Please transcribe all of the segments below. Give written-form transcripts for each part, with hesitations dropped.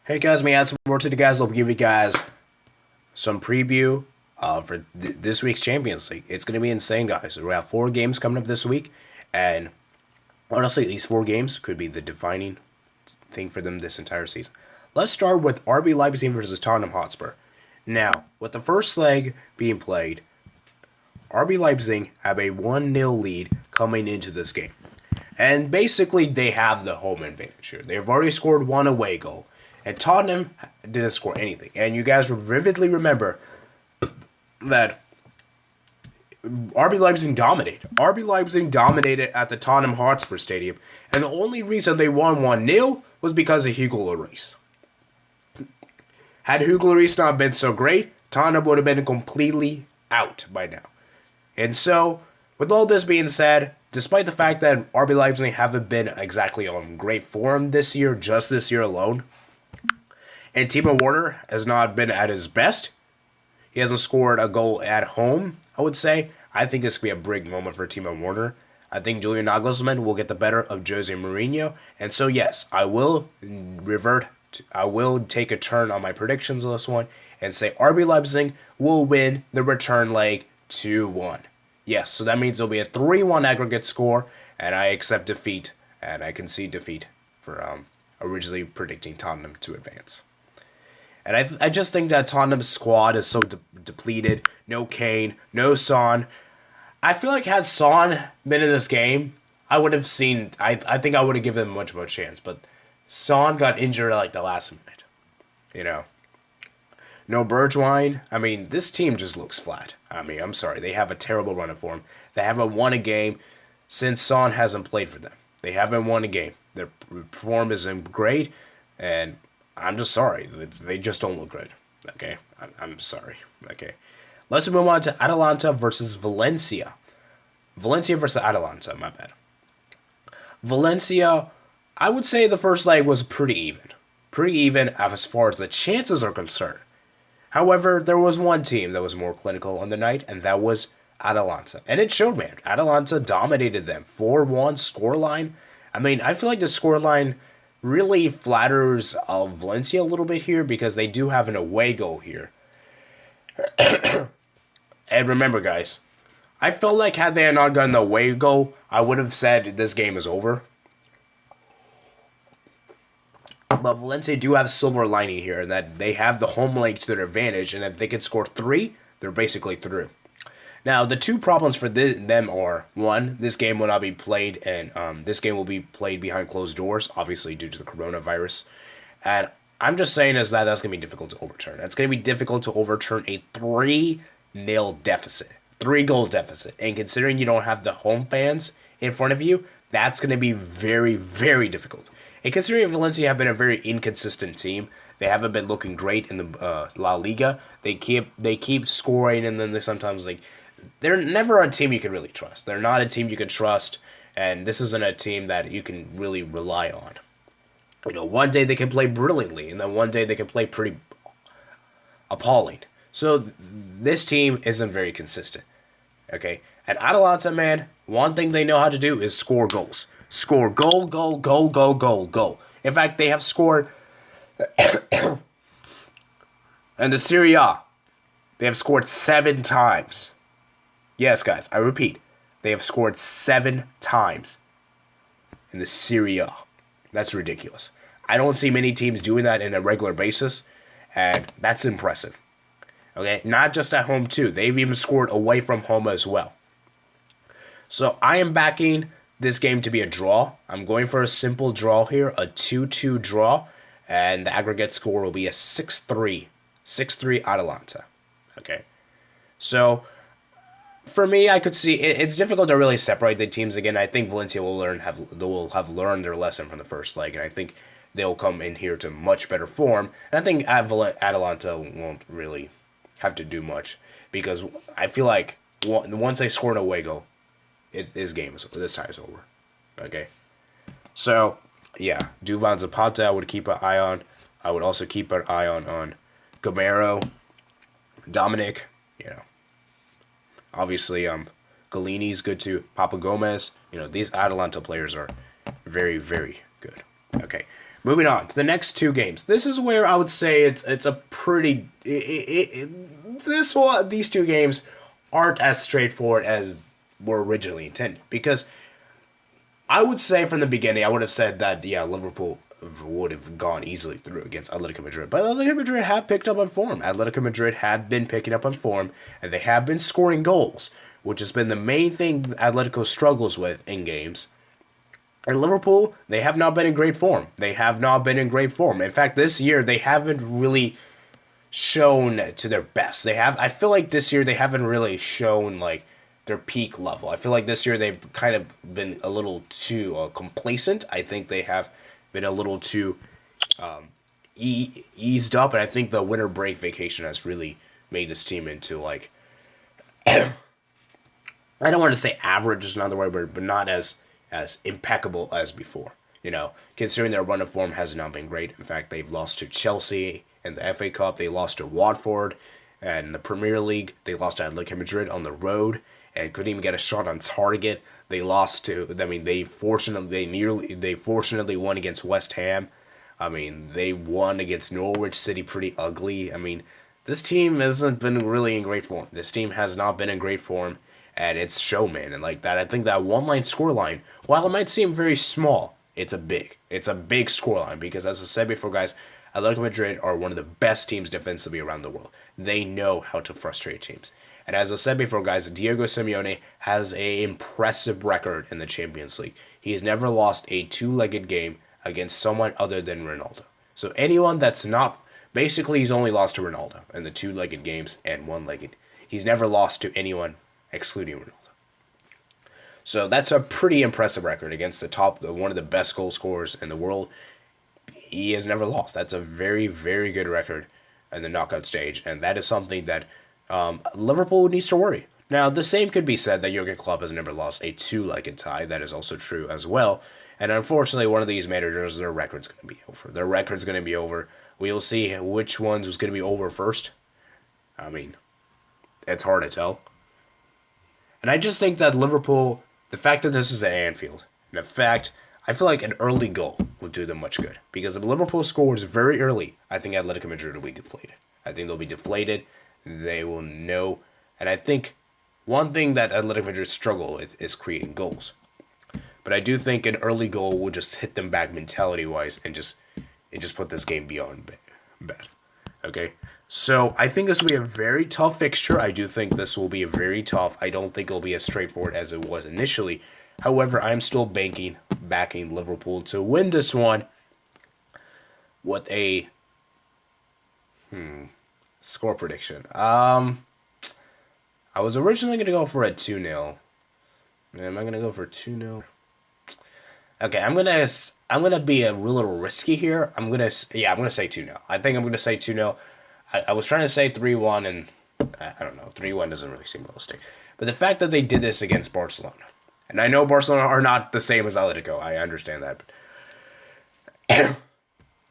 Hey guys, me add some more to the guys. I'll give you guys some preview for this week's Champions League. It's going to be insane, guys. We have 4 games coming up this week, and honestly, these 4 games could be the defining thing for them this entire season. Let's start with RB Leipzig versus Tottenham Hotspur. Now, with the first leg being played, RB Leipzig have a 1-0 lead coming into this game. And basically, they have the home advantage here. They've already scored one away goal, and Tottenham didn't score anything. And you guys will vividly remember that RB Leipzig dominated. RB Leipzig dominated at the Tottenham Hotspur Stadium, and the only reason they won 1-0 was because of Hugo Lloris. Had Hugo Lloris not been so great, Tottenham would have been completely out by now. And so, with all this being said, despite the fact that RB Leipzig haven't been exactly on great form this year, just this year alone, and Timo Werner has not been at his best, he hasn't scored a goal at home, I would say. I think this could be a big moment for Timo Werner. I think Julian Nagelsmann will get the better of Jose Mourinho. And so, yes, I will I will take a turn on my predictions on this one and say RB Leipzig will win the return leg 2-1. Yes, so that means it'll be a 3-1 aggregate score, and I accept defeat, and I concede defeat for originally predicting Tottenham to advance. And I just think that Tottenham's squad is so depleted. No Kane, no Son. I feel like had Son been in this game, I would have seen. I think I would have given him much more chance. But Son got injured at like the last minute. You know, no Bergwijn. I mean, this team just looks flat. I mean, I'm sorry. They have a terrible run of form. They haven't won a game since Son hasn't played for them. They haven't won a game. Their form isn't great, and I'm just sorry. They just don't look good. Okay? I'm sorry. Okay? Let's move on to Atalanta versus Valencia. Valencia versus Atalanta, my bad. Valencia, I would say the first leg was pretty even. Pretty even as far as the chances are concerned. However, there was one team that was more clinical on the night, and that was Atalanta. And it showed, man. Atalanta dominated them. 4-1 scoreline. I mean, I feel like the scoreline really flatters Valencia a little bit here because they do have an away goal here. And remember, guys, I felt like had they not gotten the away goal, I would have said this game is over. But Valencia do have silver lining here in that they have the home leg to their advantage, and if they can score 3, they're basically through. Now, the two problems for them are, one, this game will not be played, and this game will be played behind closed doors, obviously due to the coronavirus. And I'm just saying is that that's going to be difficult to overturn. It's going to be difficult to overturn a 3-0 deficit, 3-goal deficit. And considering you don't have the home fans in front of you, that's going to be very, very difficult. And considering Valencia have been a very inconsistent team, they haven't been looking great in the La Liga. They keep scoring, and then they sometimes they're never a team you can really trust. They're not a team you can trust, and this isn't a team that you can really rely on. You know, one day they can play brilliantly, and then one day they can play pretty appalling. So this team isn't very consistent. Okay? And Atalanta, man, one thing they know how to do is score goals. Score goal, goal, goal, goal, goal, goal. In fact, they have scored in the Serie A. They have scored 7 times. Yes, guys, I repeat. They have scored 7 times in the Serie A. That's ridiculous. I don't see many teams doing that in a regular basis, and that's impressive. Okay, not just at home, too. They've even scored away from home as well. So I am backing this game to be a draw. I'm going for a simple draw here, a 2-2 draw, and the aggregate score will be a 6-3. 6-3 Atalanta. Okay, so for me, I could see it's difficult to really separate the teams again. I think Valencia will have learned their lesson from the first leg, and I think they'll come in here to much better form. And I think Atalanta won't really have to do much because I feel like once they score an away goal, this tie is over. Okay, so yeah, Duvan Zapata I would keep an eye on. I would also keep an eye on Gamero, Dominic. You know. Obviously, Galini's good too. Papa Gomez. You know, these Atalanta players are very, very good. Okay. moving on to the next two games. This is where I would say it's a pretty these two games aren't as straightforward as were originally intended, because I would say from the beginning I would have said that Liverpool would have gone easily through against Atletico Madrid. But Atletico Madrid have picked up on form. Atletico Madrid have been picking up on form, and they have been scoring goals, which has been the main thing Atletico struggles with in games. And Liverpool, they have not been in great form. They have not been in great form. In fact, this year they haven't really shown to their best. I feel like this year they haven't really shown like their peak level. I feel like this year they've kind of been a little too complacent. I think they have been a little too eased up, and I think the winter break vacation has really made this team into like I don't want to say average is another word, but not as impeccable as before. Considering their run of form has not been great. In fact, they've lost to Chelsea in the FA Cup. They lost to Watford, and in the Premier League, they lost to Atletico Madrid on the road and couldn't even get a shot on target. They lost to. I mean, they fortunately won against West Ham. I mean, they won against Norwich City pretty ugly. I mean, this team hasn't been really in great form. This team has not been in great form, and it's showman. And like that, I think that one-line scoreline, while it might seem very small, it's a big scoreline, because as I said before, guys, Atletico Madrid are one of the best teams defensively around the world. They know how to frustrate teams. And as I said before, guys, Diego Simeone has an impressive record in the Champions League. He has never lost a two-legged game against someone other than Ronaldo. So anyone that's not... Basically, he's only lost to Ronaldo in the two-legged games and one-legged. He's never lost to anyone excluding Ronaldo. So that's a pretty impressive record against one of the best goal scorers in the world. He has never lost. That's a very, very good record in the knockout stage, and that is something that Liverpool needs to worry. Now, the same could be said that Jurgen Klopp has never lost a two-legged tie. That is also true as well. And unfortunately, one of these managers, their record's going to be over. Their record's going to be over. We will see which one's going to be over first. I mean, it's hard to tell. And I just think that Liverpool, the fact that this is at Anfield, and the fact, I feel like an early goal would do them much good. Because if Liverpool scores very early, I think Atletico Madrid will be deflated. I think they'll be deflated. They will know. And I think one thing that Atletico Madrid struggle with is creating goals. But I do think an early goal will just hit them back mentality-wise and just put this game beyond bad. Okay? So I think this will be a very tough fixture. I do think this will be a very tough. I don't think it'll be as straightforward as it was initially. However, I'm still backing Liverpool to win this one with a score prediction. I was originally going to go for a 2-0. Am I going to go for 2-0? Okay, I'm gonna be a little risky here. I'm gonna say 2-0. I think I'm gonna say 2-0. I was trying to say 3-1, and I don't know. 3-1 doesn't really seem realistic. But the fact that they did this against Barcelona, and I know Barcelona are not the same as Atletico. I understand that, but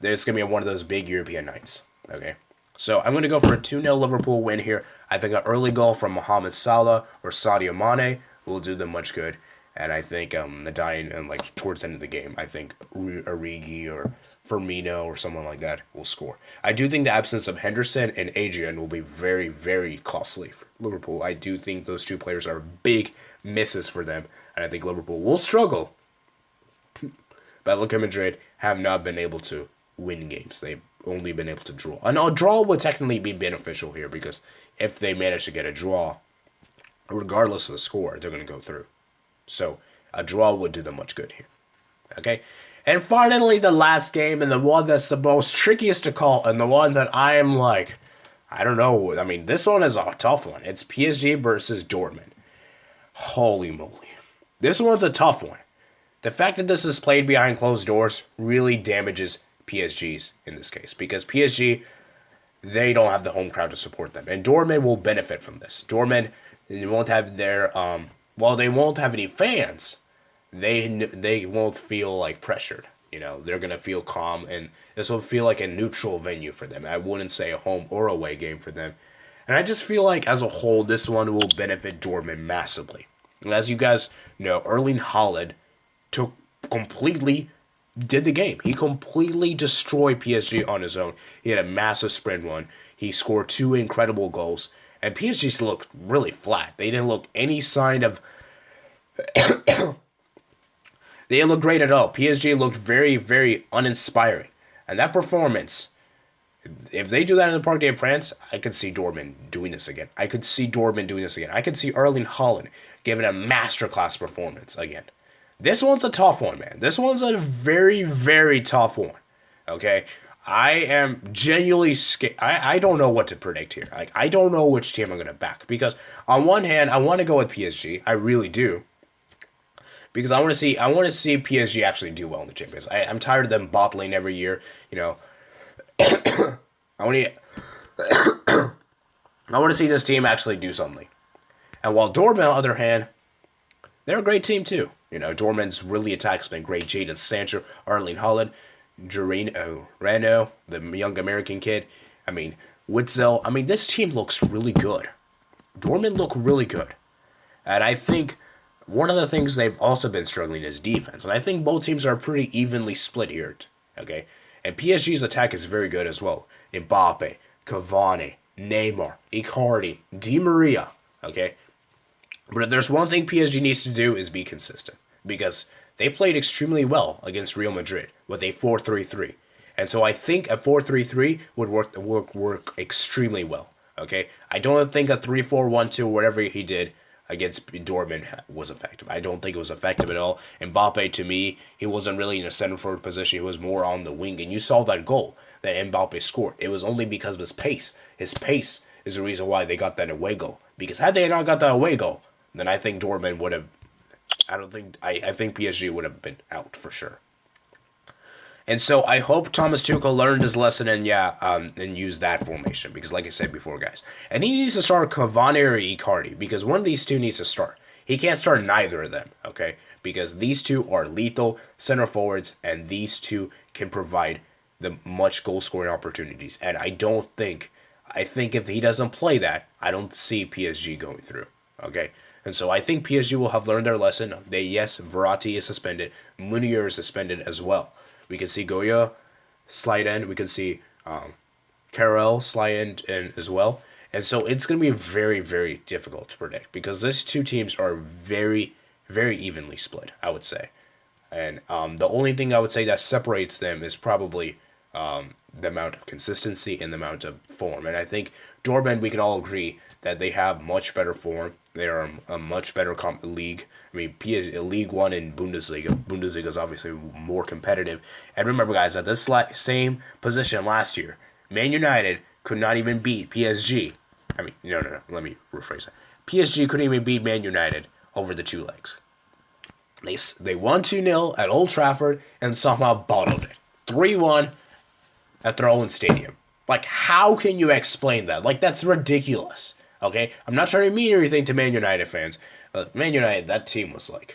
there's gonna be one of those big European nights. Okay, so I'm gonna go for a 2-0 Liverpool win here. I think an early goal from Mohamed Salah or Sadio Mane will do them much good. And I think towards the end of the game, I think Origi or Firmino or someone like that will score. I do think the absence of Henderson and Adrian will be very, very costly for Liverpool. I do think those two players are big misses for them, and I think Liverpool will struggle. But Atletico Madrid have not been able to win games. They've only been able to draw. And a draw would technically be beneficial here, because if they manage to get a draw, regardless of the score, they're going to go through. So a draw would do them much good here. Okay? And finally, the last game, and the one that's the most trickiest to call, and the one that I am like, I don't know. I mean, this one is a tough one. It's PSG versus Dortmund. Holy moly. This one's a tough one. The fact that this is played behind closed doors really damages PSG's in this case, because PSG, they don't have the home crowd to support them. And Dortmund will benefit from this. Dortmund, they won't have their... While they won't have any fans, they won't feel like pressured. They're going to feel calm, and this will feel like a neutral venue for them. I wouldn't say a home or away game for them. And I just feel like, as a whole, this one will benefit Dortmund massively. And as you guys know, Erling Haaland completely did the game. He completely destroyed PSG on his own. He had a massive sprint run. He scored 2 incredible goals. And PSG looked really flat. They didn't look any sign of. They didn't look great at all. PSG looked very, very uninspiring. And that performance, if they do that in the Parc des Princes, I could see Dortmund doing this again. I could see Erling Haaland giving a masterclass performance again. This one's a tough one, man. This one's a very, very tough one. Okay? I am genuinely scared. I don't know what to predict here. Like, I don't know which team I'm going to back. Because on one hand, I want to go with PSG. I really do. Because I want to see PSG actually do well in the Champions. I'm tired of them bottling every year. You know, I want to see this team actually do something. And while Dortmund, on the other hand, they're a great team too. You know, Dortmund's really attack's been great. Jadon Sancho, Erling Haaland, Reno, the young American kid. I mean, Witzel. I mean, this team looks really good. Dortmund look really good. And I think one of the things they've also been struggling is defense. And I think both teams are pretty evenly split here. Okay? And PSG's attack is very good as well. Mbappe, Cavani, Neymar, Icardi, Di Maria. Okay? But if there's one thing PSG needs to do is be consistent. Because they played extremely well against Real Madrid with a 4-3-3. And so I think a 4-3-3 would work extremely well. Okay? I don't think a 3-4-1-2, whatever he did against Dortmund was effective. I don't think it was effective at all. Mbappe, to me, he wasn't really in a center forward position. He was more on the wing. And you saw that goal that Mbappe scored. It was only because of his pace. His pace is the reason why they got that away goal. Because had they not got that away goal, then I think Dortmund would have. I think PSG would have been out for sure. And so I hope Thomas Tuchel learned his lesson and used that formation. Because like I said before, guys. And he needs to start Cavani or Icardi. Because one of these two needs to start. He can't start neither of them, okay? Because these two are lethal center forwards. And these two can provide the much goal-scoring opportunities. And I think if he doesn't play that, I don't see PSG going through, okay? And so I think PSG will have learned their lesson. Verratti is suspended. Meunier is suspended as well. We can see Goya slide in. We can see Carrel slide in as well. And so it's going to be very, very difficult to predict because these two teams are very, very evenly split, I would say. And the only thing I would say that separates them is probably the amount of consistency and the amount of form. And I think Dortmund, we can all agree that they have much better form. They are a much better league. I mean, League One and Bundesliga. Bundesliga is obviously more competitive. And remember, guys, at this same position last year, Man United could not even beat PSG. I mean, no. Let me rephrase that. PSG couldn't even beat Man United over the two legs. They won 2-0 at Old Trafford and somehow bottled it. 3-1 at their own stadium. Like, how can you explain that? Like, that's ridiculous. Okay? I'm not trying to mean anything to Man United fans. But Man United, that team was not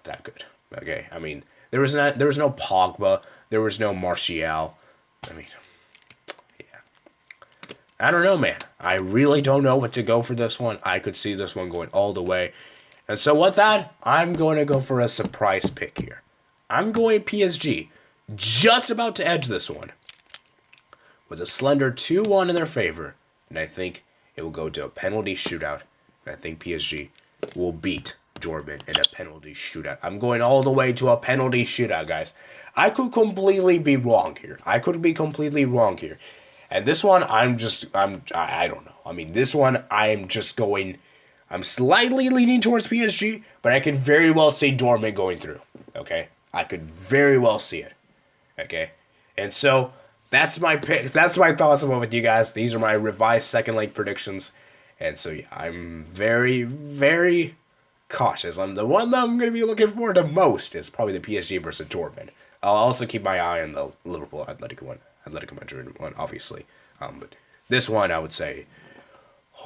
that good. Okay? I mean, there was no Pogba. There was no Martial. I mean, yeah. I don't know, man. I really don't know what to go for this one. I could see this one going all the way. And so with that, I'm going to go for a surprise pick here. I'm going PSG. Just about to edge this one. With a slender 2-1 in their favor. And I think it will go to a penalty shootout. And I think PSG will beat Dortmund in a penalty shootout. I'm going all the way to a penalty shootout, guys. I could completely be wrong here. And this one, I don't know. I mean, this one, I'm slightly leaning towards PSG, but I could very well see Dortmund going through. Okay? I could very well see it. Okay? And so, that's my pick. That's my thoughts about with you guys. These are my revised second leg predictions. And so, yeah, I'm very, very cautious. The one that I'm going to be looking forward to most is probably the PSG versus Dortmund. I'll also keep my eye on the Liverpool Atletico Madrid one, obviously. But this one, I would say,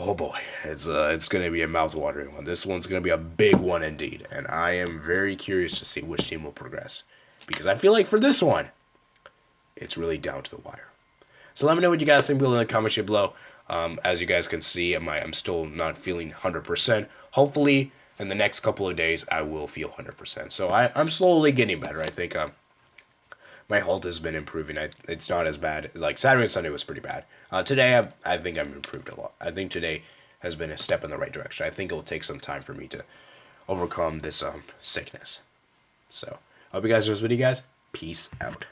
oh boy, it's going to be a mouth-watering one. This one's going to be a big one indeed. And I am very curious to see which team will progress. Because I feel like for this one, it's really down to the wire. So let me know what you guys think below in the comments below. As you guys can see, I'm still not feeling 100%. Hopefully, in the next couple of days, I will feel 100%. So I'm slowly getting better. I think my health has been improving. It's not as bad. Like Saturday and Sunday was pretty bad. Today, I think I've improved a lot. I think today has been a step in the right direction. I think it will take some time for me to overcome this sickness. So, I hope you guys enjoyed this video, guys. Peace out.